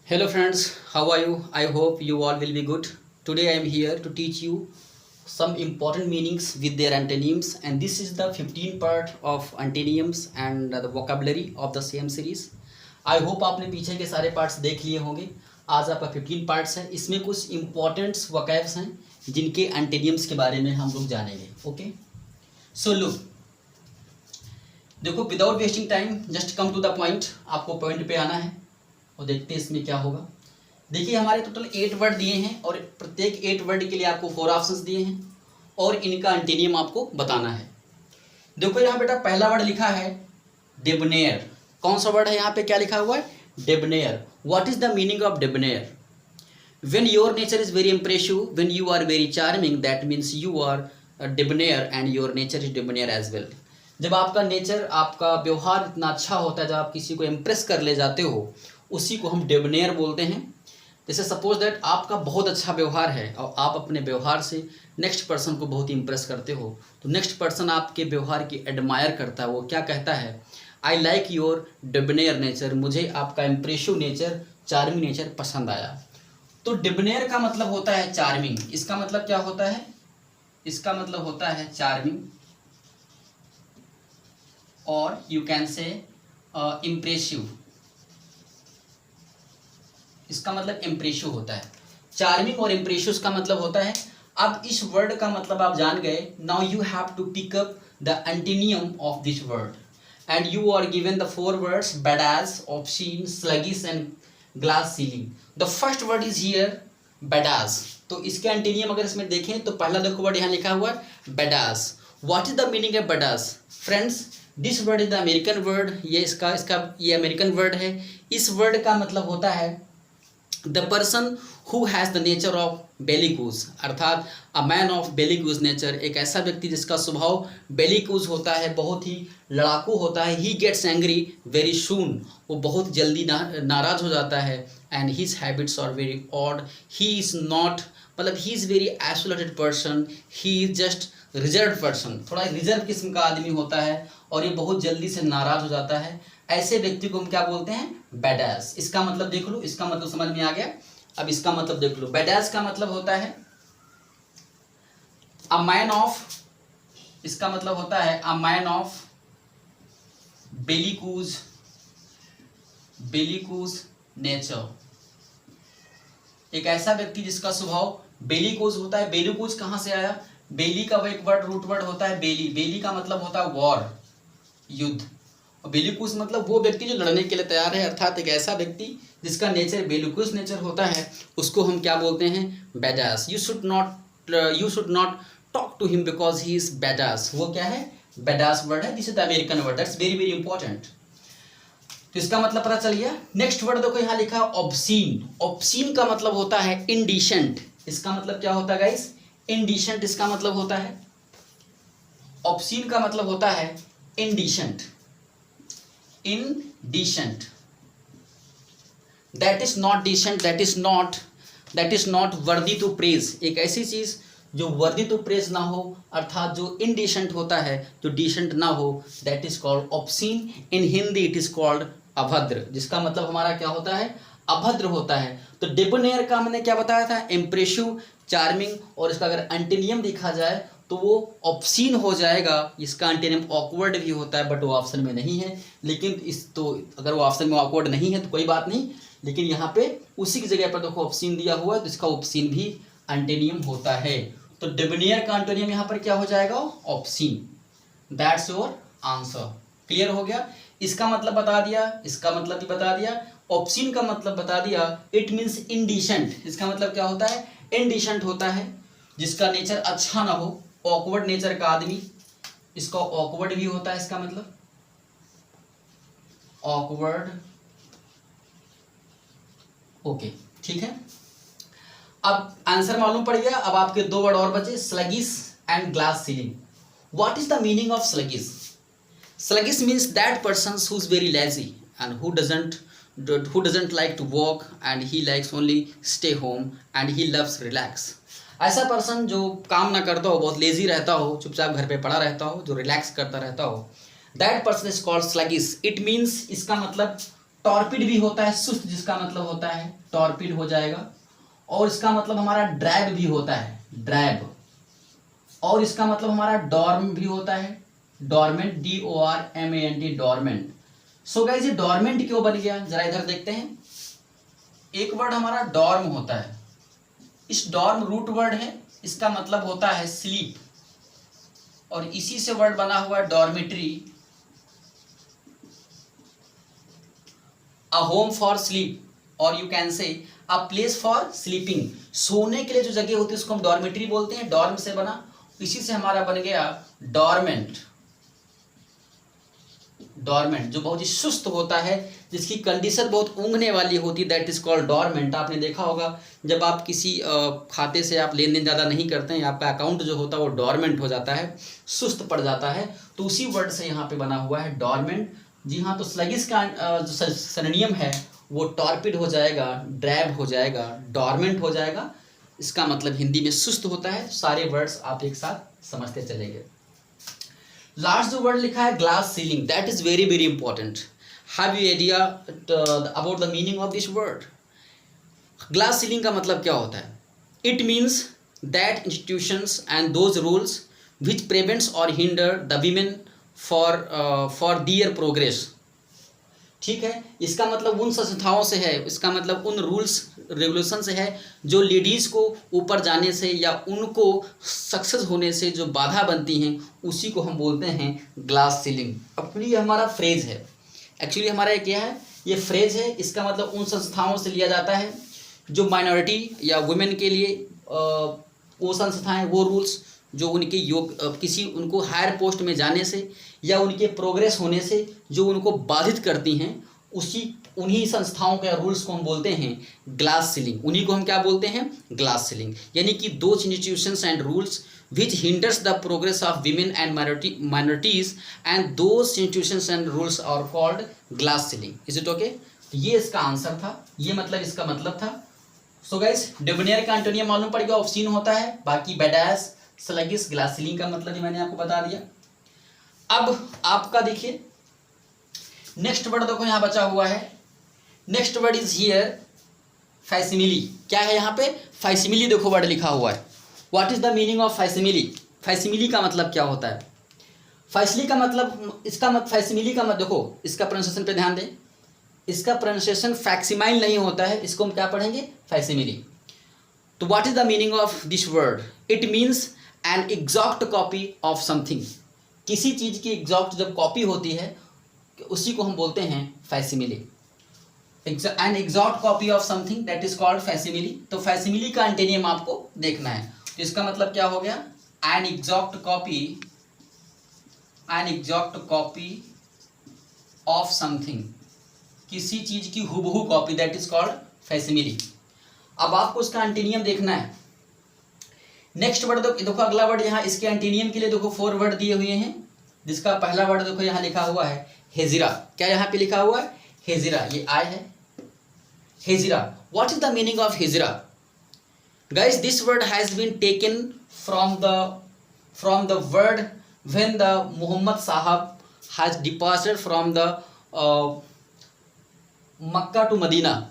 Hello friends, how are you? I hope you all will be good. Today I am here to teach you some important meanings with their antonyms, and this is the 15th part of antonyms and the vocabulary of the same series. I hope आपने पीछे के सारे parts देख लिए होंगे. आज आपका 15 parts है. इसमें कुछ इम्पोर्टेंट्स वोकैब्स हैं जिनके एंटोनिम्स के बारे में हम लोग जानेंगे. ओके, सो लुक, देखो, without wasting time just come to the point. आपको पॉइंट पे आना है और देखते हैं इसमें क्या होगा. देखिए, हमारे टोटल 8 वर्ड दिए हैं और प्रत्येक 8 वर्ड के लिए आपको 4 ऑप्शंस दिए हैं और इनका एंटोनिम आपको बताना है. देखो यहाँ बेटा, पहला वर्ड लिखा है डेबनेयर. कौन सा वर्ड है यहाँ पे, क्या लिखा हुआ है? Debonair. What is the meaning of debonair? When your nature is very impressive, when you are very charming, that means you are debonair and your nature is debonair as well. जब आपका nature, आपका व्यवहार इतना अच्छा होता है, जब आप किसी को इम्प्रेस कर ले जाते हो, उसी को हम डेबनेयर बोलते हैं. जैसे सपोज दैट आपका बहुत अच्छा व्यवहार है और आप अपने व्यवहार से नेक्स्ट पर्सन को बहुत इम्प्रेस करते हो, तो नेक्स्ट पर्सन आपके व्यवहार की एडमायर करता है. वो क्या कहता है? I like your debonair nature. मुझे आपका इम्प्रेसिव नेचर, चार्मिंग नेचर पसंद आया. तो डेबनेयर का मतलब होता है चार्मिंग. इसका मतलब क्या होता है? इसका मतलब होता है चार्मिंग, और यू कैन से इम्प्रेसिव. इसका मतलब इम्प्रेसिव होता है. चार्मिंग और इम्प्रेसिव का मतलब होता है. अब इस वर्ड का मतलब आप जान गए. Now you have to pick up the antonym of this word and you are given the 4 words: badass, obscene, sluggish and glass ceiling. The first word is here badass. तो इसके एंटोनिम अगर इसमें देखें तो पहला देखो वर्ड यहाँ लिखा हुआ है badass. What is the meaning of badass? Friends, this word is the American word. ये अमेरिकन वर्ड है. इस वर्ड का मतलब होता है the person who has the nature of bellicose, अर्थात a man of bellicose nature. एक ऐसा व्यक्ति जिसका स्वभाव बेलिकूज होता है, बहुत ही लड़ाकू होता है. He gets angry very soon. वो बहुत जल्दी नाराज हो जाता है. And his habits are very odd. He is not, मतलब he is very isolated person. He is just reserve person. थोड़ा रिजर्व किस्म का आदमी होता है और ये बहुत जल्दी से नाराज हो जाता है. ऐसे व्यक्ति को हम क्या बोलते हैं? बैडास. इसका मतलब देख लो, इसका मतलब समझ में आ गया. अब इसका मतलब देख लो. बैडास का मतलब होता है अ मैन ऑफ, इसका मतलब होता है अ मैन ऑफ बेलिकूज नेचर. एक ऐसा व्यक्ति जिसका स्वभाव बेलिकूज होता है. बेलिकूज कहां से आया? बेली का वो एक वर्ड, रूट वर्ड होता है बेली. बेली का मतलब होता है वॉर, युद्ध. और बेलिकूज मतलब वो व्यक्ति जो लड़ने के लिए तैयार है. अर्थात एक ऐसा व्यक्ति जिसका नेचर बेलिकूज नेचर होता है, उसको हम क्या बोलते हैं? Badass. You should not talk to him because he is badass. वो क्या है? बैडास वर्ड है. This is the American word. That's very very important. तो इसका मतलब पता चल गया. नेक्स्ट वर्ड देखो यहाँ लिखा है ऑब्सीन. ऑब्सीन का मतलब होता है इनडिसेंट. इसका मतलब क्या होता है गाइस? इनडिसेंट. इसका मतलब होता है, ऑब्सीन का मतलब होता है indecent. Indecent, that is not decent, that is not worthy to praise. एक ऐसी चीज जो वर्दी टू प्रेज ना हो, अर्थात जो इनडिसेंट होता है, जो डिसेंट ना हो, that is called obscene. In Hindi it is called अभद्र, जिसका मतलब हमारा क्या होता है? अभद्र होता है. तो डेबनेयर का मैंने क्या बताया था? Impressive, charming. और इसका अगर एंटोनिम देखा जाए तो वो ऑब्सीन हो जाएगा. इसका एंटोनिम ऑकवर्ड भी होता है, बट वो ऑप्शन में नहीं है. लेकिन तो अगर वो ऑप्शन में ऑकवर्ड नहीं है तो कोई बात नहीं, लेकिन यहाँ पे उसी की जगह पर देखो ऑब्सीन दिया हुआ है, तो इसका ऑब्सीन भी एंटोनिम होता है. तो डेबनेयर का एंटोनिम यहाँ पर क्या हो जाएगा? Obscene. That's your answer. Clear हो गया. इसका मतलब बता दिया, इसका मतलब भी बता दिया. ऑब्सीन का मतलब बता दिया. It means indecent. इसका मतलब क्या होता है? इनडिसेंट होता है, जिसका नेचर अच्छा ना हो. ऑकवर्ड नेचर का आदमी, इसका ऑकवर्ड भी होता है. इसका मतलब ऑकवर्ड. ओके, ठीक है. अब आंसर मालूम पड़ गया. अब आपके 2 वर्ड और बचे, sluggish and glass ceiling. What is the meaning of sluggish? Sluggish means that person who's very lazy and who doesn't like to walk and he likes only stay home and he loves relax. ऐसा person जो काम ना करता हो, बहुत lazy रहता हो, चुपचाप घर पे पड़ा रहता हो, जो रिलैक्स करता रहता हो, that person is called sluggish. It means, इसका मतलब टॉर्पिड भी होता है, सुस्त जिसका मतलब होता है टॉर्पिड हो जाएगा। और इसका मतलब हमारा ड्रैब भी होता है, ड्रैब। और इसका मतलब हमारा डॉर्म भी होता है, dormant, DORMANT, dormant. So guys ये डॉर्मेंट क्यों बन गया, जरा इधर देखते हैं। एक वर्ड हमारा डॉर्म होता है, इस डॉर्म रूट वर्ड है, इसका मतलब होता है स्लीप, और इसी से वर्ड बना हुआ है dormitory, a home for sleep, और you can say a place for sleeping. सोने के लिए जो जगह होती है उसको हम डॉर्मिटरी बोलते हैं, डॉर्म से बना, इसी से हमारा बन गया डॉर्मेंट। डॉर्मेंट जो बहुत ही सुस्त होता है, जिसकी कंडीशन बहुत ऊँघने वाली होती है, दैट इज कॉल्ड डॉर्मेंट। आपने देखा होगा जब आप किसी खाते से आप लेन देन ज़्यादा नहीं करते हैं, आपका अकाउंट जो होता है वो डॉर्मेंट हो जाता है, सुस्त पड़ जाता है, तो उसी वर्ड से यहाँ पे बना हुआ है डॉर्मेंट। जी हाँ, तो स्लगिश का जो सिनोनियम है वो टॉर्पिड हो जाएगा, ड्रैब हो जाएगा, डॉर्मेंट हो जाएगा। इसका मतलब हिंदी में सुस्त होता है। सारे वर्ड्स आप एक साथ समझते चलेंगे। लास्ट जो वर्ड लिखा है glass ceiling, that is very very important. Have you idea about the meaning of this word? Glass ceiling का मतलब क्या होता है? It means that institutions and those rules which prevents और hinder the women for their progress. ठीक है, इसका मतलब उन संस्थाओं से है, इसका मतलब उन रूल्स रेगुलेशन से है जो लेडीज़ को ऊपर जाने से या उनको सक्सेस होने से जो बाधा बनती हैं, उसी को हम बोलते हैं ग्लास सीलिंग। एक्चुअली ये हमारा फ्रेज है, एक्चुअली हमारा ये क्या है, ये फ्रेज है। इसका मतलब उन संस्थाओं से लिया जाता है जो माइनॉरिटी या वुमेन के लिए वो संस्थाएं, वो रूल्स जो उनके किसी उनको हायर पोस्ट में जाने से या उनके प्रोग्रेस होने से जो उनको बाधित करती हैं, उन्हीं संस्थाओं के रूल्स को हम बोलते हैं ग्लास सीलिंग। उन्हीं को हम क्या बोलते हैं? Glass ceiling. यानी कि those institutions and rules which hinders the progress of women and minorities, and those institutions and rules are called glass ceiling. Is it okay? ये इसका आंसर था, ये मतलब इसका मतलब था। सो गाइस डिबोनियर का एंटोनियम मालूम पड़ गया, ऑप्शन होता है। बाकी बेडास, स्लगिस, ग्लास सीलिंग का मतलब ही मैंने आपको बता दिया। अब आपका देखिए नेक्स्ट वर्ड देखो यहाँ बचा हुआ है। Next word is here facsimile. क्या है यहाँ पे? फैसिमिली देखो वर्ड लिखा हुआ है। What is the meaning of facsimile? Facsimile का मतलब क्या होता है? फैसिली का मतलब फैसिमिली का मतलब देखो, इसका प्रोनाउंसिएशन पे ध्यान दें। इसका प्रोनाउंसिएशन फैक्सिमाइल नहीं होता है, इसको हम क्या पढ़ेंगे? फैसिमिली। तो what is the meaning of this word? It means N exact copy of something. किसी चीज की एग्जैक्ट जब कॉपी होती है उसी को हम बोलते हैं facsimile. An exact copy of something that is called facsimile. तो फैसिमिली का एंटोनियम आपको देखना है। तो इसका मतलब क्या हो गया? N exact copy of something, किसी चीज की हुबहू कॉपी, दैट इज कॉल्ड फैसिमिली। अब आपको इसका एंटोनियम देखना है। नेक्स्ट वर्ड देखो, अगला वर्ड यहाँ इसके एंटोनियम के लिए देखो 4 वर्ड दिए हुए हैं, जिसका पहला वर्ड देखो यहाँ लिखा हुआ है हेजिरा। क्या यहाँ पे लिखा हुआ है? हेजिरा। ये आई है hegira. What is the meaning of hegira? Guys, this word has been taken from the word when the Muhammad Sahab has departed from the Mecca to Medina.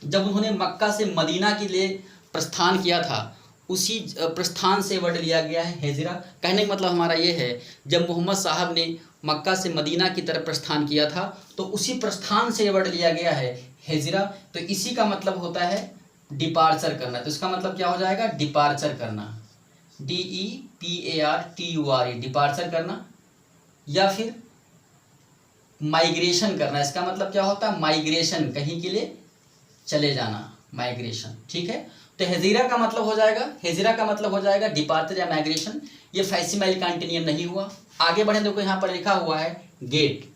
जब उन्होंने मक्का से मदीना के लिए प्रस्थान किया था, उसी प्रस्थान से वर्ड लिया गया है हेजिरा। कहने का मतलब हमारा ये है, जब मोहम्मद साहब ने मक्का से मदीना की तरफ प्रस्थान किया था तो उसी प्रस्थान से वर्ड लिया गया है हेजिरा। तो इसी का मतलब होता है डिपार्चर करना। तो इसका मतलब क्या हो जाएगा? डिपार्चर करना, DEPARTURE, डिपार्चर करना। या फिर माइग्रेशन करना, इसका मतलब क्या होता है? माइग्रेशन, कहीं के लिए चले जाना, माइग्रेशन। ठीक है, तो हेजिरा का मतलब हो जाएगा, हेजिरा का मतलब हो जाएगा डिपार्चर या माइग्रेशन। ये फैसिमाइल का एंटोनियम नहीं हुआ। आगे बढ़े, देखो यहाँ पर लिखा हुआ है gait.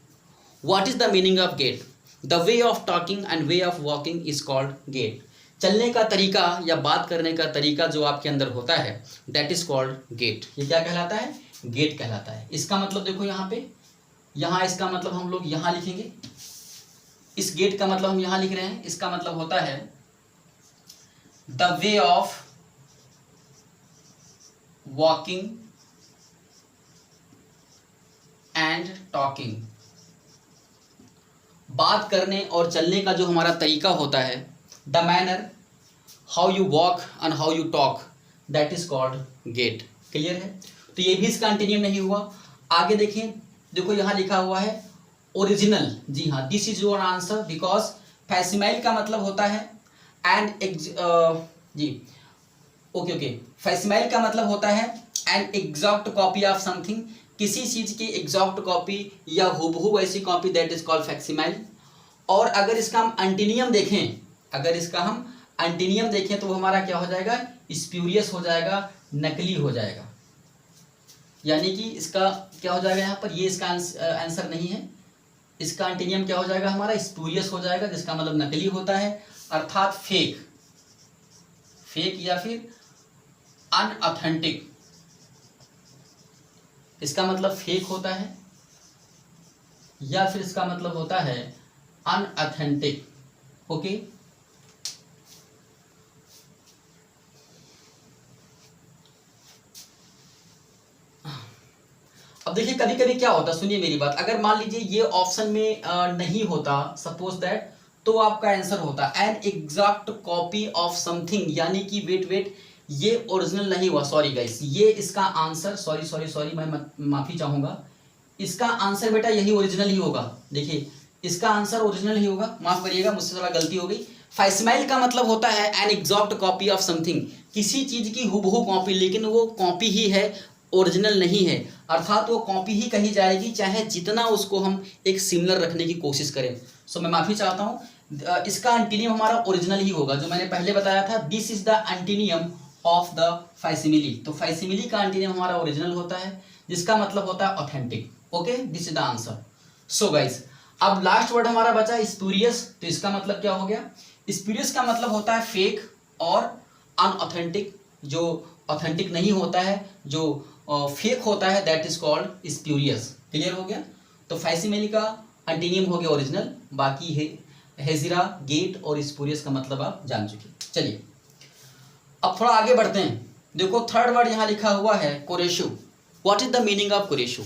What is the meaning of gait? The way of talking and way of walking is called gait. चलने का तरीका या बात करने का तरीका जो आपके अंदर होता है, दैट इज कॉल्ड गेट। ये क्या कहलाता है? गेट कहलाता है। इसका मतलब देखो यहाँ पे, यहाँ इसका मतलब हम लोग यहाँ लिखेंगे। इस गेट का मतलब हम यहाँ लिख रहे हैं। इसका मतलब होता है the way of walking and talking बात करने और चलने का जो हमारा तरीका होता है, the manner how you walk and how you talk, that is called gait. Clear है? तो ये भी इसका एंटीनियम नहीं हुआ। आगे देखें, देखो यहाँ लिखा हुआ है ओरिजिनल। जी हाँ, this is your answer, because facsimile का मतलब होता है जी ओके, फैसिमाइल का मतलब होता है N exact copy of something, किसी चीज की एग्जैक्ट कॉपी या हूबहू ऐसी कॉपी, दैट इज कॉल्ड फैक्सिमाइल। और अगर इसका हम एंटीनियम देखें, तो वो हमारा क्या हो जाएगा, स्प्यूरियस हो जाएगा, नकली हो जाएगा। यानी कि इसका क्या हो जाएगा, यहाँ पर ये इसका आंसर नहीं है। इसका एंटीनियम क्या हो जाएगा हमारा, स्प्यूरियस हो जाएगा, जिसका मतलब नकली होता है, अर्थात फेक या फिर अनऑथेंटिक। इसका मतलब फेक होता है या फिर इसका मतलब होता है अनऑथेंटिक। ओके, अब देखिए कभी कभी क्या होता है, सुनिए मेरी बात, अगर मान लीजिए ये ऑप्शन में नहीं होता, सपोज दैट, तो आपका आंसर होता N exact copy of something, यानी कि वेट ये ओरिजिनल नहीं हुआ, सॉरी गाइस, ये इसका आंसर, सॉरी मैं माफी चाहूंगा, इसका आंसर बेटा यही ओरिजिनल ही होगा। देखिए इसका आंसर ओरिजिनल ही होगा, माफ करिएगा मुझसे थोड़ा गलती हो गई। फैसिमाइल का मतलब होता है N exact copy of something, किसी चीज की हुबहू कॉपी, लेकिन वो कॉपी ही है, ओरिजिनल नहीं है, अर्थात वो कॉपी ही कही जाएगी, चाहे जितना उसको हम एक सिमिलर रखने की कोशिश करें। सो मैं माफी चाहता हूँ, इसका एंटीनियम हमारा ओरिजिनल ही होगा, जो मैंने पहले बताया था, this is the antonym of the facsimile. तो फैसिमिली का एंटीनियम हमारा ओरिजिनल होता है, जिसका मतलब होता है authentic. Okay, this is the answer. So guys, अब लास्ट वर्ड हमारा बचा स्पूरियस। तो इसका मतलब क्या हो गया, स्पूरियस का मतलब होता है फेक और अनऑथेंटिक, जो ऑथेंटिक नहीं होता है, जो फेक होता है, that is called spurious. Clear हो गया? तो फैसिमिली का एंटीनियम हो गया ओरिजिनल, बाकी है हेजिरा, गेट और स्पूरियस का मतलब आप जान चुके। चलिए अब थोड़ा आगे बढ़ते हैं। देखो थर्ड वर्ड यहां लिखा हुआ है corrosive. What is the meaning of corrosive?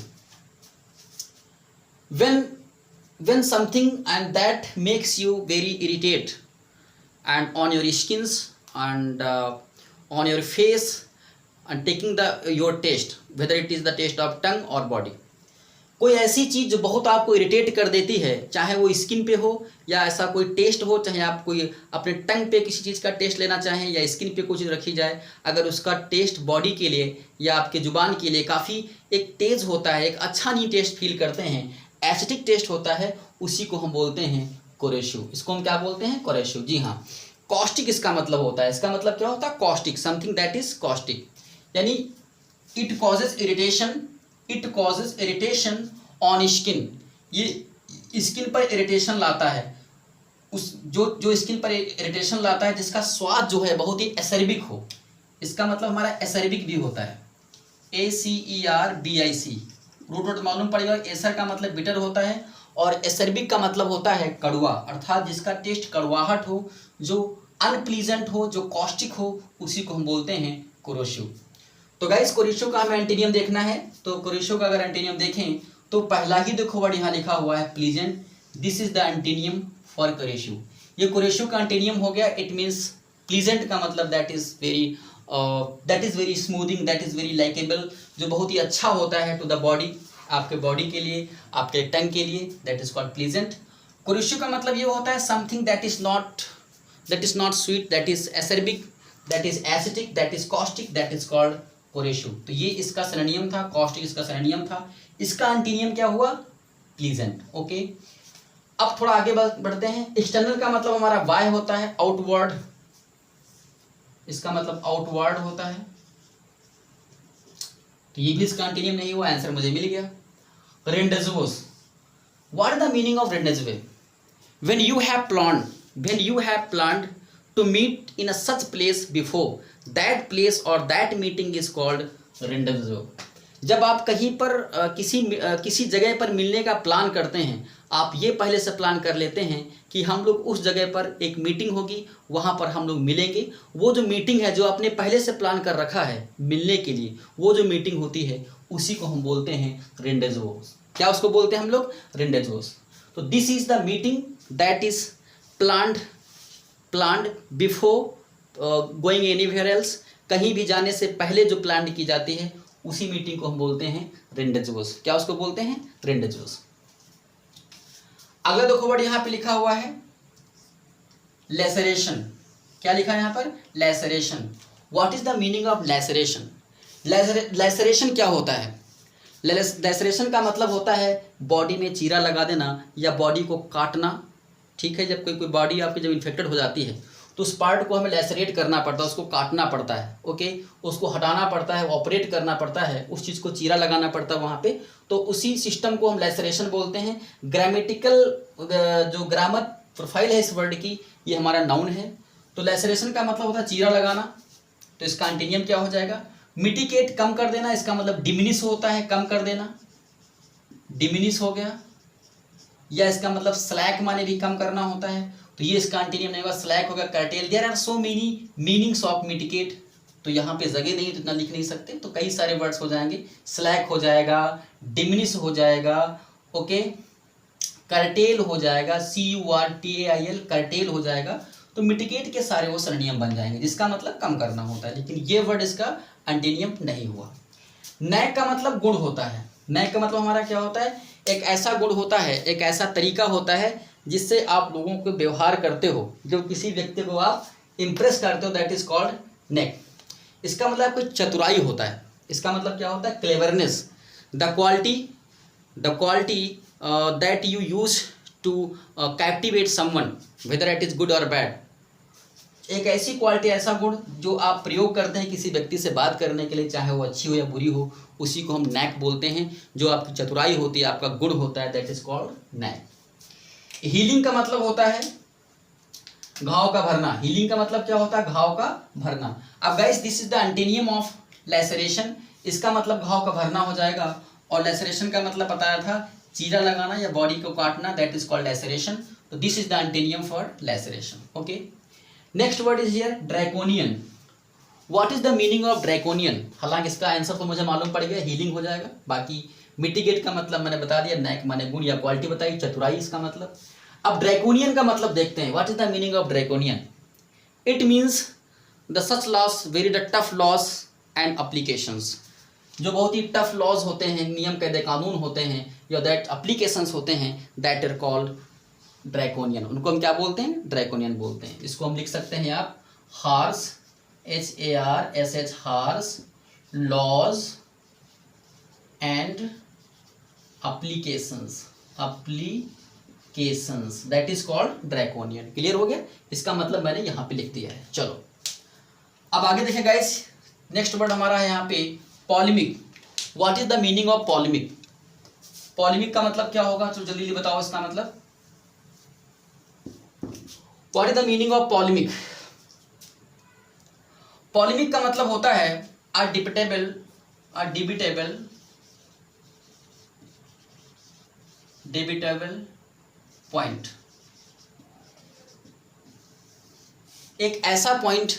when something and that makes you very irritate and on your skins and on your face and taking your taste, whether it is the taste of tongue or body, कोई ऐसी चीज जो बहुत आपको irritate कर देती है, चाहे वो स्किन पे हो या ऐसा कोई टेस्ट हो, चाहे आप कोई अपने टंग पे किसी चीज़ का टेस्ट लेना चाहें या स्किन पे कोई चीज़ रखी जाए, अगर उसका टेस्ट बॉडी के लिए या आपके जुबान के लिए काफ़ी एक तेज होता है, एक अच्छा नहीं टेस्ट फील करते हैं, एसिडिक टेस्ट होता है, उसी को हम बोलते हैं कोरेशु। इसको हम क्या बोलते हैं? कोरेशु। जी हाँ। कॉस्टिक इसका मतलब होता है, इसका मतलब क्या होता है? Caustic, something that is caustic, यानी it causes irritation on skin, ये स्किन पर इरिटेशन लाता है, उस जो स्किन पर इरिटेशन लाता है, जिसका स्वाद जो है बहुत ही एसर्बिक हो। इसका मतलब हमारा एसर्बिक भी होता है, ACERBIC, रूट मालूम पड़ेगा। एसर का मतलब बिटर होता है और एसर्बिक का मतलब होता है कड़वा, अर्थात जिसका टेस्ट कड़वाहट हो, जो अनप्लीजेंट हो, जो कॉस्टिक हो, उसी को हम बोलते हैं कोरेशु। तो गाइस कोरेशु का हमें एंटीनियम देखना है, तो कोरेशु का अगर एंटीनियम देखें तो पहला ही देखो वर्ड यहाँ लिखा हुआ है pleasant, this is the antonym for corrosive. ये कोरेशु का एंटीनियम हो गया, इट मीन्स प्लीजेंट का मतलब that is very smoothing, that is very likeable, जो बहुत ही अच्छा होता है टू द बॉडी, आपके बॉडी के लिए, आपके टंग के लिए, that is called pleasant. Corrosive का मतलब ये होता है something that is not sweet, that is acerbic, that is acidic, that is caustic, that is called corrosive. तो ये इसका सिनोनियम था, कॉस्टिक इसका सिनोनियम था, इसका एंटीनियम क्या हुआ? प्लीजेंट। ओके, अब थोड़ा आगे बढ़ते हैं। एक्सटर्नल का मतलब हमारा बाय होता है, आउटवर्ड, इसका मतलब आउटवर्ड होता है, तो ये भी इसका एंटीनियम नहीं हुआ, आंसर मुझे मिल गया। Rendezvous, what is the meaning of rendezvous? when you have planned to meet in a such place before, that place or that meeting is called rendezvous। जब आप कहीं पर किसी जगह पर मिलने का प्लान करते हैं, आप ये पहले से प्लान कर लेते हैं कि हम लोग उस जगह पर एक मीटिंग होगी, वहाँ पर हम लोग मिलेंगे। वो जो मीटिंग है, जो आपने पहले से प्लान कर रखा है मिलने के लिए, वो जो मीटिंग होती है उसी को हम बोलते हैं रेंडेजवोस। क्या उसको बोलते हैं हम लोग? रेंडेजवोस। तो this is the meeting that is planned before going anywhere else, कहीं भी जाने से पहले जो प्लान की जाती है उसी मीटिंग को हम बोलते हैं रेंडेजवोस। क्या उसको बोलते हैं? रेंडेजवोस। अगला देखो वर्ड यहाँ पे लिखा हुआ है लेसरेशन। क्या लिखा है यहाँ पर? Laceration. What is the meaning of laceration? Laceration क्या होता है? लेसरेशन का मतलब होता है बॉडी में चीरा लगा देना या बॉडी को काटना। ठीक है, जब कोई बॉडी आपकी जब इन्फेक्टेड हो जाती है तो उस पार्ट को हमें लेसरेट करना पड़ता है, उसको काटना पड़ता है। ओके, उसको हटाना पड़ता है, ऑपरेट करना पड़ता है, उस चीज़ को चीरा लगाना पड़ता है वहाँ पे, तो उसी सिस्टम को हम लेसरेशन बोलते हैं। ग्रामेटिकल जो ग्रामर प्रोफाइल है इस वर्ड की, ये हमारा नाउन है। तो लेसरेशन का मतलब होता है चीरा लगाना, तो इसका एंटीनियम क्या हो जाएगा? मिटिकेट, कम कर देना। इसका मतलब डिमिनिश होता है, कम कर देना, डिमिनिश हो गया। या इसका मतलब स्लैक माने भी कम करना होता है, तो ये इसका एंटीनियम नहीं होगा, स्लैक होगा, curtail. There are so many meanings of mitigate, तो यहाँ पे जगह नहीं तो इतना लिख नहीं सकते, तो कई सारे वर्ड्स हो जाएंगे। स्लैक हो जाएगा, डिमिनिश हो जाएगा, ओके, कर्टेल हो जाएगा, CURTAIL, कर्टेल हो जाएगा। तो मिटिकेट के सारे वो सरनियम बन जाएंगे, जिसका मतलब कम करना होता है, लेकिन ये वर्ड इसका एंटीनियम नहीं हुआ। नैक का मतलब गुण होता है। नैक का मतलब हमारा क्या होता है? एक ऐसा गुण होता है, एक ऐसा तरीका होता है जिससे आप लोगों को व्यवहार करते हो, जो किसी व्यक्ति को आप इम्प्रेस करते हो, दैट इज कॉल्ड नेक। इसका मतलब कोई चतुराई होता है। इसका मतलब क्या होता है? Cleverness. The quality that you use to captivate someone, whether it is good और बैड। एक ऐसी क्वालिटी, ऐसा गुण जो आप प्रयोग करते हैं किसी व्यक्ति से बात करने के लिए, चाहे वो अच्छी हो या बुरी हो, उसी को हम नैक बोलते हैं। जो आपकी चतुराई होती है, आपका गुण होता है, that is called knack. Healing का मतलब होता है घाव का भरना। हीलिंग का मतलब क्या होता है? घाव का भरना। अब guys, this is the antonym of laceration. इसका मतलब घाव का भरना हो जाएगा, और लेसरेशन का मतलब बताया था चीरा लगाना या बॉडी को काटना, दैट इज कॉल्ड लेसरेशन। तो this is the antonym for laceration. Okay, next word is here draconian. What is the meaning of draconian? हालांकि इसका आंसर तो मुझे मालूम पड़ गया, हीलिंग हो जाएगा। बाकी मिटिगेट का मतलब मैंने बता दिया, नैक माने गुण या क्वालिटी बताई, चतुराई इसका मतलब। अब ड्रैकोनियन का मतलब देखते हैं। What is the meaning of draconian? It means the such loss, very the tough loss and applications. जो बहुत ही टफ लॉज होते हैं, नियम कायदे कानून होते हैं, या दैट अप्लीकेशंस होते हैं, दैट आर कॉल्ड ड्रैकोनियन। उनको हम क्या बोलते हैं? ड्रैकोनियन बोलते हैं। इसको हम लिख सकते हैं आप harsh, HARSH, harsh laws and applications, that is called draconian. Clear हो गया? इसका मतलब मैंने यहाँ पे लिख दिया है। चलो अब आगे देखें गाइस, नेक्स्ट वर्ड हमारा है यहाँ पे polemic. What is the meaning of polemic? Polemic का मतलब क्या होगा? चलो जल्दी बताओ इसका मतलब। What is the meaning of polemic? Polemic का मतलब होता है अ डिबेटेबल पॉइंट। एक ऐसा पॉइंट,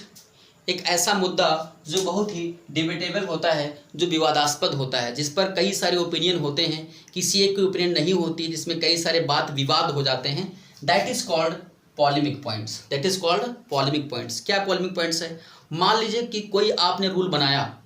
एक ऐसा मुद्दा जो बहुत ही डिबेटेबल होता है, जो विवादास्पद होता है, जिस पर कई सारे ओपिनियन होते हैं, किसी एक की ओपिनियन नहीं होती, जिसमें कई सारे बात विवाद हो जाते हैं, that is called polemic points. That is called polemic points. क्या पॉलेमिक पॉइंट्स है? मान लीजिए कि कोई आपने रूल बनाया,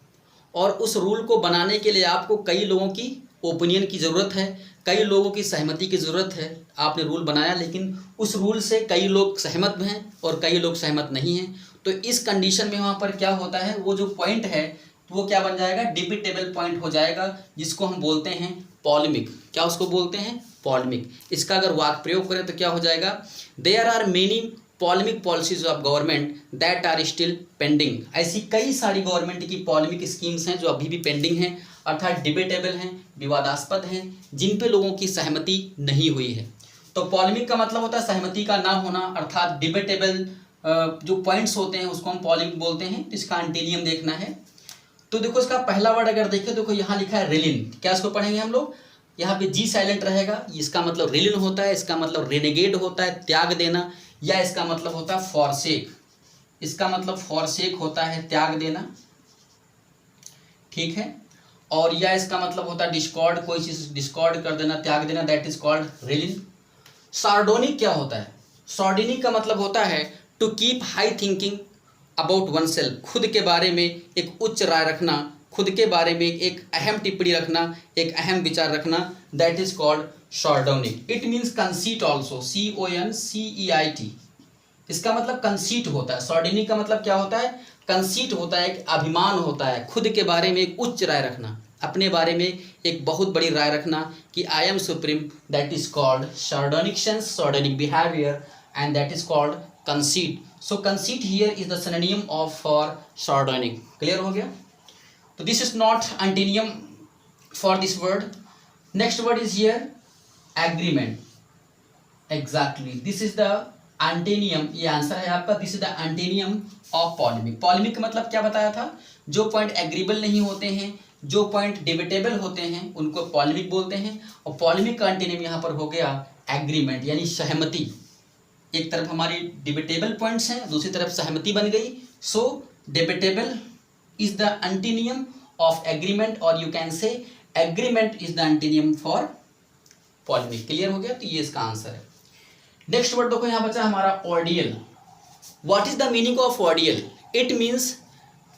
और उस रूल को बनाने के लिए आपको कई लोगों की ओपिनियन की ज़रूरत है, कई लोगों की सहमति की ज़रूरत है। आपने रूल बनाया, लेकिन उस रूल से कई लोग सहमत हैं और कई लोग सहमत नहीं हैं। तो इस कंडीशन में वहाँ पर क्या होता है? वो जो पॉइंट है वो क्या बन जाएगा? डिबेटेबल पॉइंट हो जाएगा, जिसको हम बोलते हैं पॉलेमिक। क्या उसको बोलते हैं? पॉलेमिक। इसका अगर वाक्य प्रयोग करें तो क्या हो जाएगा? There are many polemic policies of government that are still pending. ऐसी कई सारी गवर्नमेंट की पॉलेमिक स्कीम्स हैं जो अभी भी पेंडिंग हैं, अर्थात डिबेटेबल हैं, विवादास्पद हैं, जिन पे लोगों की सहमति नहीं हुई है। तो पॉलेमिक का मतलब होता है सहमति का ना होना, अर्थात डिबेटेबल जो पॉइंट्स होते हैं उसको हम पॉलेमिक बोलते हैं। इसका एंटीनियम देखना है। तो देखो इसका पहला वर्ड अगर देखें, देखो यहाँ लिखा है रिलिन। क्या इसको पढ़ेंगे हम लोग? यहाँ पे जी साइलेंट रहेगा। इसका मतलब रिलिन होता है, इसका मतलब रेनेगेड होता है, त्याग देना, या इसका मतलब होता है फॉरसेक। इसका मतलब फॉरसेक होता है त्याग देना, ठीक है। और या इसका मतलब होता है डिस्कॉर्ड, कोई चीज डिस्कॉर्ड कर देना, त्याग देना, that is called relinquish. Sardonic क्या होता है? सार्डोनिक का मतलब होता है to keep high thinking about oneself, खुद के बारे में एक उच्च राय रखना, खुद के बारे में एक अहम टिप्पणी रखना, एक अहम विचार रखना, that is called sardonic. It means conceit also, CONCEIT, इसका मतलब कंसीट होता है। सार्डोनिक का मतलब क्या होता है? कंसीट होता है, एक अभिमान होता है, खुद के बारे में एक उच्च राय रखना, अपने बारे में एक बहुत बड़ी राय रखना कि I am supreme, that is called sardonic sense, sardonic behaviour, and that is called conceit. So conceit here is the synonym of for sardonic. Clear हो गया? तो this is not antonym for this word. Next word is here agreement. Exactly, this is the antonym, ये answer है आपका। This is the antonym of polemic. Polemic का मतलब क्या बताया था? जो पॉइंट एग्रीबल नहीं होते हैं, जो पॉइंट डिबेटेबल होते हैं, उनको पॉलेमिक बोलते हैं। और पॉलेमिक का एंटीनियम यहाँ पर हो गया एग्रीमेंट, यानी सहमति। एक तरफ हमारी डिबेटेबल पॉइंट्स हैं, दूसरी तरफ सहमति बन गई। So debatable is the antonym of agreement, और you can say agreement is the antonym for polemic. Clear हो गया? तो ये इसका आंसर है। नेक्स्ट वर्ड देखो यहाँ बचा हमारा ordeal. What is the meaning of ordeal? It means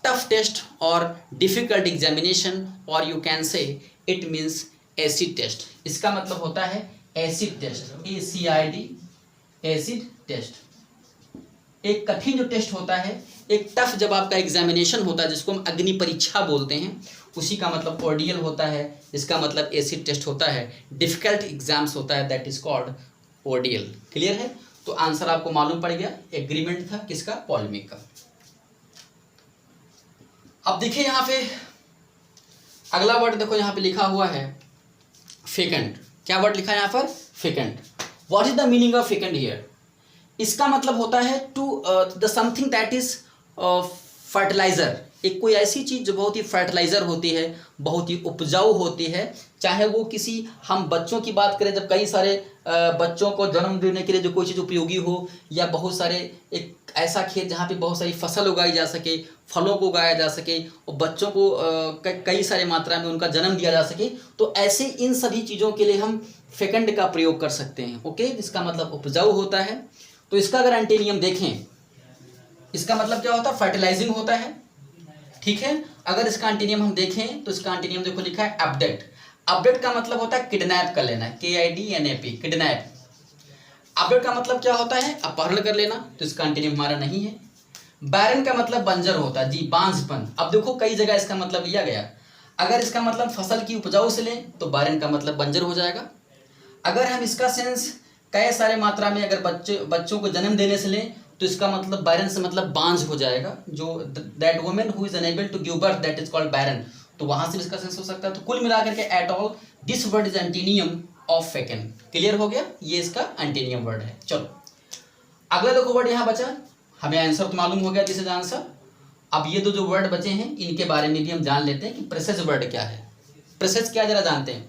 tough test और डिफिकल्ट एग्जामिनेशन, और you can say it means acid test. इसका मतलब होता है acid test, ACID, acid test. एक कठिन जो टेस्ट होता है, एक टफ जब आपका एग्जामिनेशन होता है, जिसको हम अग्नि परीक्षा बोलते हैं, उसी का मतलब ऑर्डियल होता है, जिसका मतलब एसिड टेस्ट होता है। डिफिकल्ट एग्जाम्स होता है, that is called ordeal. Clear है? तो आंसर आपको मालूम पड़ गया, एग्रीमेंट था किसका? पॉलेमिक का। अब देखिए यहाँ पे अगला वर्ड देखो, यहाँ पे लिखा हुआ है फेकेंट। क्या वर्ड लिखा है यहाँ पर? Fecund. What is the meaning of fecund here? इसका मतलब होता है to the something that is fertilizer. एक कोई ऐसी चीज़ जो बहुत ही फर्टिलाइजर होती है, बहुत ही उपजाऊ होती है। चाहे वो किसी, हम बच्चों की बात करें, जब कई सारे बच्चों को जन्म देने के लिए जो कोई चीज़ उपयोगी हो, या बहुत सारे एक ऐसा खेत जहाँ पे बहुत सारी फसल उगाई जा सके, फलों को उगाया जा सके, और बच्चों को कई सारे मात्रा में उनका जन्म दिया जा सके, तो ऐसे इन सभी चीज़ों के लिए हम फेकेंड का प्रयोग कर सकते हैं। ओके, इसका मतलब उपजाऊ होता है। तो इसका अगर एंटीनियम देखें, इसका मतलब क्या होता है? फर्टिलाइजिंग होता है। ठीक है? अगर इसका एंटीनियम हम देखें तो इसका एंटीनियम देखो लिखा है अबडेट। अबडेट का मतलब होता है किडनैप कर लेना, KIDNAP, किडनैप। अबडेट का मतलब क्या होता है? अपहरण कर लेना, तो इसका एंटीनियम हमारा नहीं है। बैरन का मतलब बंजर होता है, जी, बांझपन। अब देखो कई जगह इसका मतलब लिया गया। अगर इसका मतलब फसल की उपजाऊ से लें तो बैरन का मतलब बंजर हो जाएगा। अगर हम इसका सेंस कई सारे मात्रा में अगर बच्चों को जन्म देने से लें तो इसका मतलब बैरन से मतलब बांझ हो जाएगा। जो that women who is unable to give birth, that is called barren. तो वहां से इसका सेंस हो सकता है। तो कुल मिलाकर के at all this word is antonym of fecund. Clear हो गया? ये इसका एंटीनियम वर्ड है। चलो अगला देखो वर्ड यहाँ बचा, हमें आंसर तो मालूम हो गया, दिस इज आंसर। अब ये जो वर्ड बचे हैं इनके बारे में भी हम जान लेते हैं कि प्रेसेस वर्ड क्या है। प्रेसेस क्या जरा जानते हैं?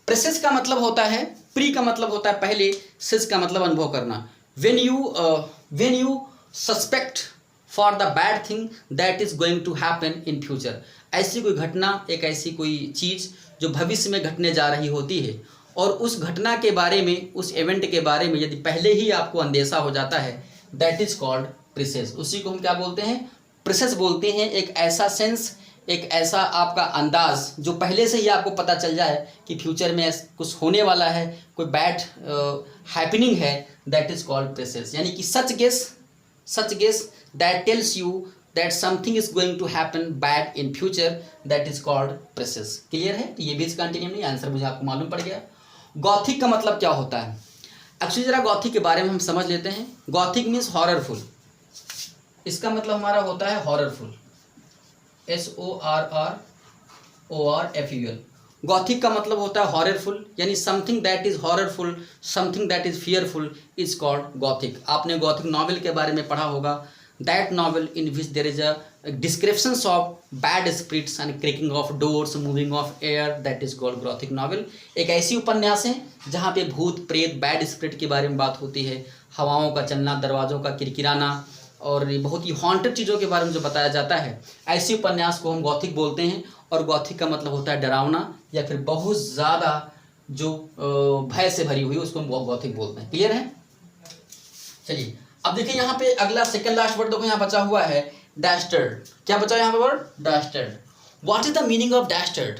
प्रेसेस का मतलब होता है, प्री का मतलब होता है पहले, सिस का मतलब अनुभव करना। when you suspect for the bad thing that is going to happen in future, ऐसी कोई घटना, एक ऐसी कोई चीज़ जो भविष्य में घटने जा रही होती है, और उस घटना के बारे में, उस इवेंट के बारे में यदि पहले ही आपको अंदेशा हो जाता है, दैट इज कॉल्ड प्रेसेस। उसी को हम क्या बोलते हैं? प्रेसेस बोलते हैं। एक ऐसा सेंस, एक ऐसा आपका अंदाज जो पहले से ही आपको पता चल जाए कि फ्यूचर में कुछ होने वाला है, कोई बैड हैपनिंग है, दैट इज कॉल्ड प्रेसेस। यानी कि such guess that tells you that something is going to happen bad in future, that is called presage. Clear है? तो ये भी इसका एंटीनियम नहीं, आंसर मुझे आपको मालूम पड़ गया। गॉथिक का मतलब क्या होता है? एक्चुअली जरा गॉथिक के बारे में हम समझ लेते हैं। Gothic means horrorful. इसका मतलब हमारा होता है हॉररफुल, SORRORFUL। गॉथिक का मतलब होता है हॉररफुल, यानी something that is horrorful, something that is fearful is called Gothic. आपने गॉथिक नॉवेल के बारे में पढ़ा होगा, that novel in which there is a descriptions of bad spirits and cracking of doors, moving of air, that is called Gothic novel. एक ऐसी उपन्यास है जहाँ पे भूत प्रेत, बैड स्पिरिट के बारे में बात होती है, हवाओं का चलना, दरवाज़ों का किरकिराना, और ये बहुत ही हॉन्टेड चीज़ों के बारे में जो बताया जाता है, ऐसी उपन्यास को हम गॉथिक बोलते हैं। और गॉथिक का मतलब होता है डरावना या फिर बहुत ज़्यादा जो भय से भरी हुई, उसको हम गॉथिक बोलते हैं। क्लियर है? चलिए अब देखिए यहाँ पे अगला सेकंड लास्ट वर्ड देखो, यहाँ बचा हुआ है डैस्टर्ड। क्या बचा यहाँ पे word? Dastard. What is the meaning of dastard?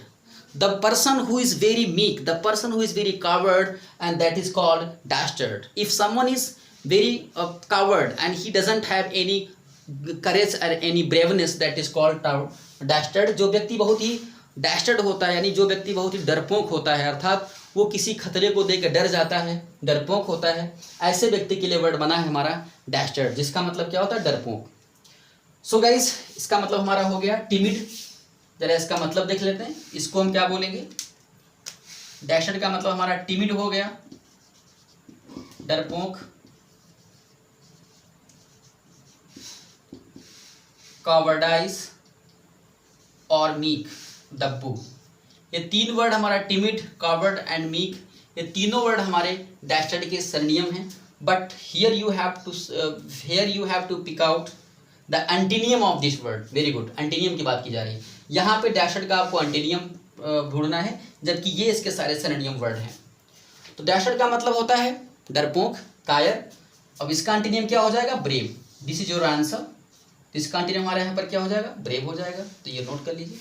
The person who is very meek, the person who is very coward, and that is called dastard. If someone is very coward and he doesn't have any courage और any braveness, that is called dastard. जो व्यक्ति बहुत ही डैस्टर्ड होता है, यानी जो व्यक्ति बहुत ही डरपोक होता है, अर्थात वो किसी खतरे को देख डर जाता है, डरपोक होता है, ऐसे व्यक्ति के लिए वर्ड बना है हमारा डैस्टर्ड, जिसका मतलब क्या होता है? डरपोक। सो गाइस, इसका मतलब हमारा हो गया टिमिड। जरा इसका मतलब देख लेते हैं, इसको हम क्या बोलेंगे? डैस्टर्ड का मतलब हमारा टिमिड हो गया, डरपोक, कावर्डाइज और मीक, दब्बू। ये तीन वर्ड हमारा टिमिड, कावर्ड एंड मीक, ये तीनों वर्ड हमारे डैस्टर्ड के सरनियम हैं। But here you have to pick out the antonym of this word. Very good, antonym की बात की जा रही है यहाँ पे। डैस्टर्ड का आपको एंटीनियम ढूंढना है, जबकि ये इसके सारे सरनियम वर्ड हैं। तो डैस्टर्ड का मतलब होता है डरपोक, कायर। अब इसका एंटीनियम क्या हो जाएगा? Brave. This is your answer. इसका एंटीनियम हमारे यहाँ पर क्या हो जाएगा? ब्रेव हो जाएगा। तो ये नोट कर लीजिए।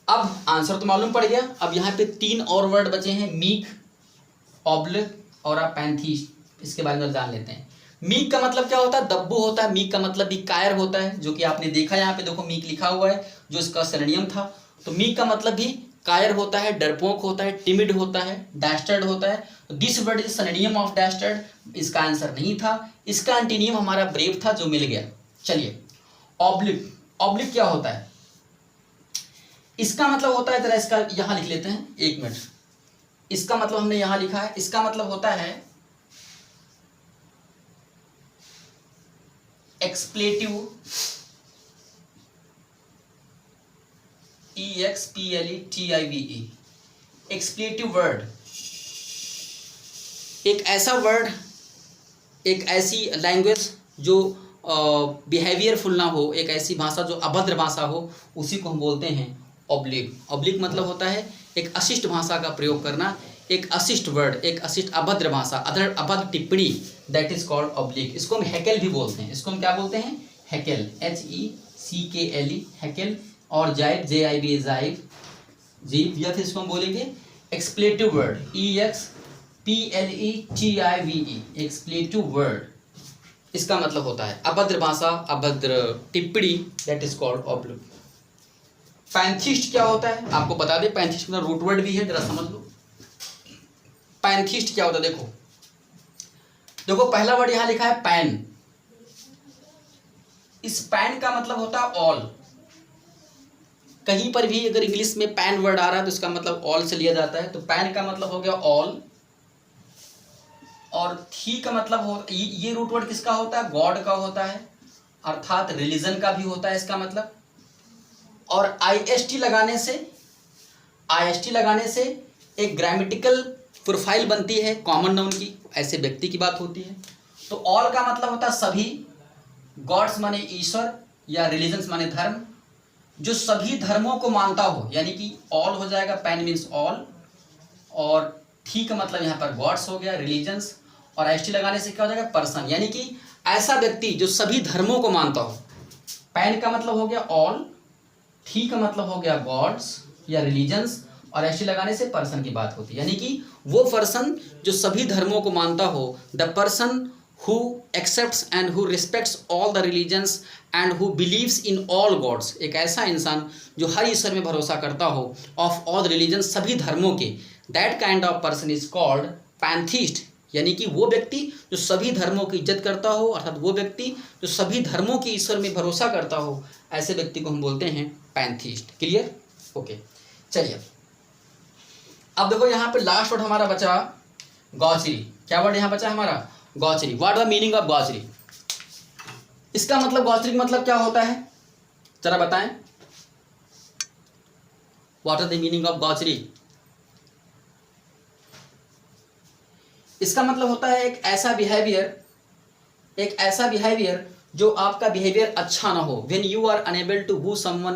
अब आंसर तो मालूम पड़ गया। अब यहाँ पे तीन और वर्ड बचे हैं, मीक, ऑब्लिक और पैंथीस्ट। इसके बारे में जान लेते हैं। मीक का मतलब क्या होता है? दब्बू होता है। मीक का मतलब भी कायर होता है, जो कि आपने देखा यहाँ पे देखो मीक लिखा हुआ है, जो इसका सिनोनिम था। तो मीक का मतलब भी कायर होता है, डरपोक होता है, टिमिड होता है, डैस्टर्ड होता है। This word is synonym of dastard. इसका आंसर नहीं था। इसका एंटीनियम हमारा ब्रेव था, जो मिल गया। चलिए ऑब्लिक। ऑब्लिक क्या होता है? इसका मतलब होता है, जरा इसका यहां लिख लेते हैं, एक मिनट। इसका मतलब हमने यहां लिखा है, इसका मतलब होता है एक्सप्लेटिव, EXPLETIVE, एक्सप्लेटिव वर्ड। एक ऐसा वर्ड, एक ऐसी लैंग्वेज जो बिहेवियरफुल ना हो, एक ऐसी भाषा जो अभद्र भाषा हो, उसी को हम बोलते हैं ऑब्लिक। ऑब्लिक मतलब होता है एक अशिष्ट भाषा का प्रयोग करना, एक अशिष्ट वर्ड, एक अशिष्ट अभद्र भाषा, अभद्र टिप्पणी, दैट इज कॉल्ड ऑब्लिक। इसको हम हैकेल भी बोलते हैं। इसको हम क्या बोलते हैं? Hückel, HECKLE, Hückel. और जाइब, JIB, जाइब, जीव, या फिर इसको हम बोलेंगे एक्सप्लेटिव वर्ड, EXPLETIVE, एक्सप्लेटिव वर्ड। इसका मतलब होता है अभद्र भाषा, अभद्र टिप्पणी, that is called oblique. Pantheist क्या होता है आपको बता दें। पैंथिस्ट का रूट वर्ड भी है, जरा समझ लो। पैंथिस्ट क्या होता है? देखो पहला वर्ड यहां लिखा है पैन। इस पैन का मतलब होता है ऑल। कहीं पर भी अगर इंग्लिश में पैन वर्ड आ रहा है तो इसका मतलब ऑल से लिया जाता है। तो पैन का मतलब हो गया ऑल। और थी का मतलब हो, ये रूट वर्ड किसका होता है? गॉड का होता है, अर्थात रिलीजन का भी होता है इसका मतलब। और IST लगाने से एक ग्रामेटिकल प्रोफाइल बनती है कॉमन नाउन की, ऐसे व्यक्ति की बात होती है। तो ऑल का मतलब होता है सभी, गॉड्स माने ईश्वर, या रिलीजन्स माने धर्म, जो सभी धर्मों को मानता हो, यानी कि ऑल हो जाएगा, पैन मीन्स ऑल। और थी का मतलब यहाँ पर गॉड्स हो गया, रिलीजन्स। और IST लगाने से क्या हो जाएगा? पर्सन, यानी कि ऐसा व्यक्ति जो सभी धर्मों को मानता हो। पैन का मतलब हो गया ऑल, थी का मतलब हो गया गॉड्स या रिलीजन्स, और IST लगाने से पर्सन की बात होती है, यानी कि वो पर्सन जो सभी धर्मों को मानता हो। The person who accepts and who respects all the religions and who believes in all gods. एक ऐसा इंसान जो हर ईश्वर में भरोसा करता हो, ऑफ ऑल रिलीजन्स, सभी धर्मों के। That kind of person is called pantheist, यानी कि वो व्यक्ति जो सभी धर्मों की इज्जत करता हो, अर्थात वो व्यक्ति जो सभी धर्मों के ईश्वर में भरोसा करता हो, ऐसे व्यक्ति को हम बोलते हैं पैंथिस्ट। क्लियर? ओके, चलिए अब देखो यहाँ पे लास्ट वर्ड हमारा बचा गॉचरी। क्या वर्ड यहाँ बचा हमारा? Gaucherie. What the meaning of gaucherie? इसका मतलब, गॉचरी का मतलब क्या होता है, जरा बताएं। What are the meaning of gaucherie? इसका मतलब होता है एक ऐसा बिहेवियर जो आपका बिहेवियर अच्छा ना हो, when you are unable to woo someone,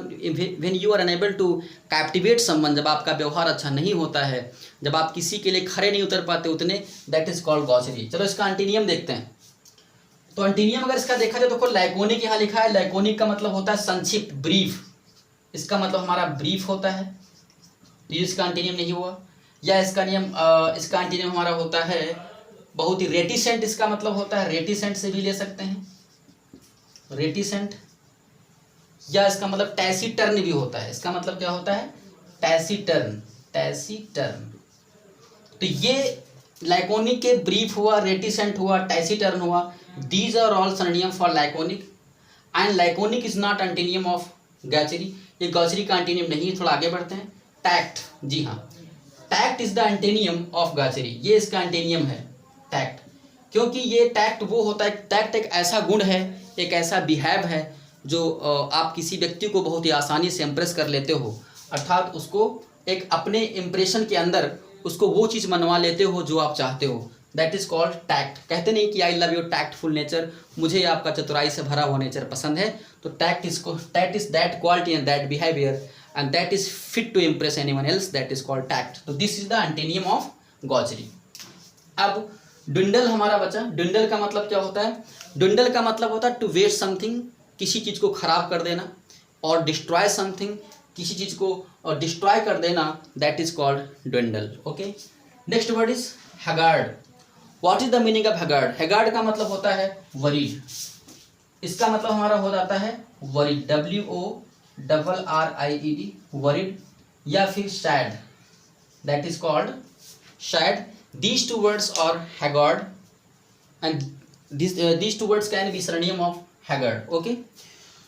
when you are unable to captivate someone, जब आपका व्यवहार अच्छा नहीं होता है, जब आप किसी के लिए खड़े नहीं उतर पाते उतने, दैट इज कॉल्ड गॉसिपी। चलो इसका एंटीनियम देखते हैं। तो एंटीनियम अगर इसका देखा जाए तो लैकोनिक यहाँ लिखा है। लैकोनिक का मतलब होता है संक्षिप्त, ब्रीफ। इसका मतलब हमारा ब्रीफ होता है, तो इसका एंटीनियम नहीं हुआ। या इसका एंटीनियम हमारा होता है बहुत ही रेटिसेंट। इसका मतलब होता है रेटिसेंट से भी ले सकते हैं, रेटिसेंट। या इसका मतलब टैसीटर्न भी होता है। इसका मतलब क्या होता है? Taciturn, taciturn. तो ये लैकोनिक के ब्रीफ हुआ, रेटिसेंट हुआ, टैसीटर्न हुआ। These are all synonym for laconic and laconic is not antonym of gaucherie. ये गैचरी का एंटीनियम नहीं। थोड़ा आगे बढ़ते हैं। टैक्ट, जी हाँ, tact is the antonym of gaucherie. ये इसका एंटीनियम है, टैक्ट। क्योंकि ये टैक्ट वो होता है, टैक्ट एक ऐसा गुण है, एक ऐसा बिहेव है जो आप किसी व्यक्ति को बहुत ही आसानी से इम्प्रेस कर लेते हो, अर्थात उसको एक अपने इम्प्रेशन के अंदर उसको वो चीज़ मनवा लेते हो जो आप चाहते हो। That is called tact. कहते नहीं कि I love your tactful nature, मुझे आपका चतुराई से भरा हुआ नेचर पसंद है। तो tact is that quality and that behaviour and that is fit to impress anyone else, that is called tact. तो this is the antonym of gaucherie. अब ड्विंडल हमारा बचा। ड्विंडल का मतलब क्या होता है? ड्विंडल का मतलब होता है टू वेस्ट समथिंग, किसी चीज़ को खराब कर देना, और डिस्ट्रॉय समथिंग, किसी चीज़ को डिस्ट्रॉय कर देना, that is called dwindle. Okay, next word is haggard. What is the meaning of haggard? Haggard का मतलब होता है वरीड। इसका मतलब हमारा हो जाता है वरीड, WORRIED, वरीड, या फिर sad, that is called sad. These two words are haggard and these two words can be synonym of haggard. Okay,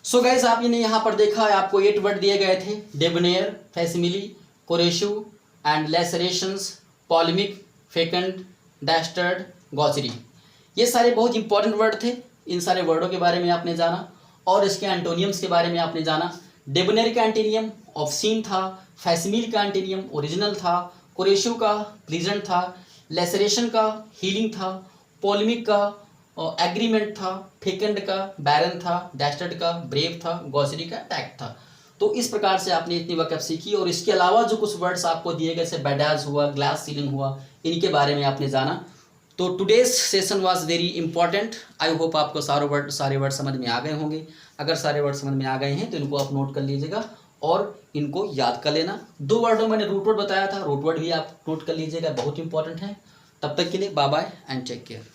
so guys, आपने यहाँ पर देखा है, आपको 8 वर्ड दिए गए थे: डेबनेयर, फैसिमिली, कोरेशिव एंड लेसरेशंस, पॉलेमिक, फेकंड, डैस्टर्ड, गॉचरी। ये सारे बहुत इंपॉर्टेंट वर्ड थे। इन सारे वर्डों के बारे में आपने जाना और इसके एंटोनियम्स के बारे में आपने जाना। डेबनेयर का एंटीनियम ऑब्सीन था, फैसिमिल का एंटीनियम ओरिजिनल था, कोरेशिव का प्लीजेंट था, लेसरेशन का हीलिंग था, पॉलेमिक का एग्रीमेंट था, फेकंड का बैरन था, डैस्टर्ड का ब्रेव था, गॉचरी का टैक्ट था। तो इस प्रकार से आपने इतनी वक़्त सीखी, और इसके अलावा जो कुछ वर्ड्स आपको दिए गए, जैसे बेडाज हुआ, ग्लास सीलिंग हुआ, इनके बारे में आपने जाना। तो today's session was very important. I hope आपको सारे वर्ड समझ में आ गए होंगे। अगर सारे वर्ड समझ में आ गए हैं तो इनको आप नोट कर लीजिएगा और इनको याद कर लेना। 2 वर्डों मैंने रूट वर्ड बताया था, रूट वर्ड भी आप नोट कर लीजिएगा, बहुत इंपॉर्टेंट है। तब तक के लिए bye bye and take care.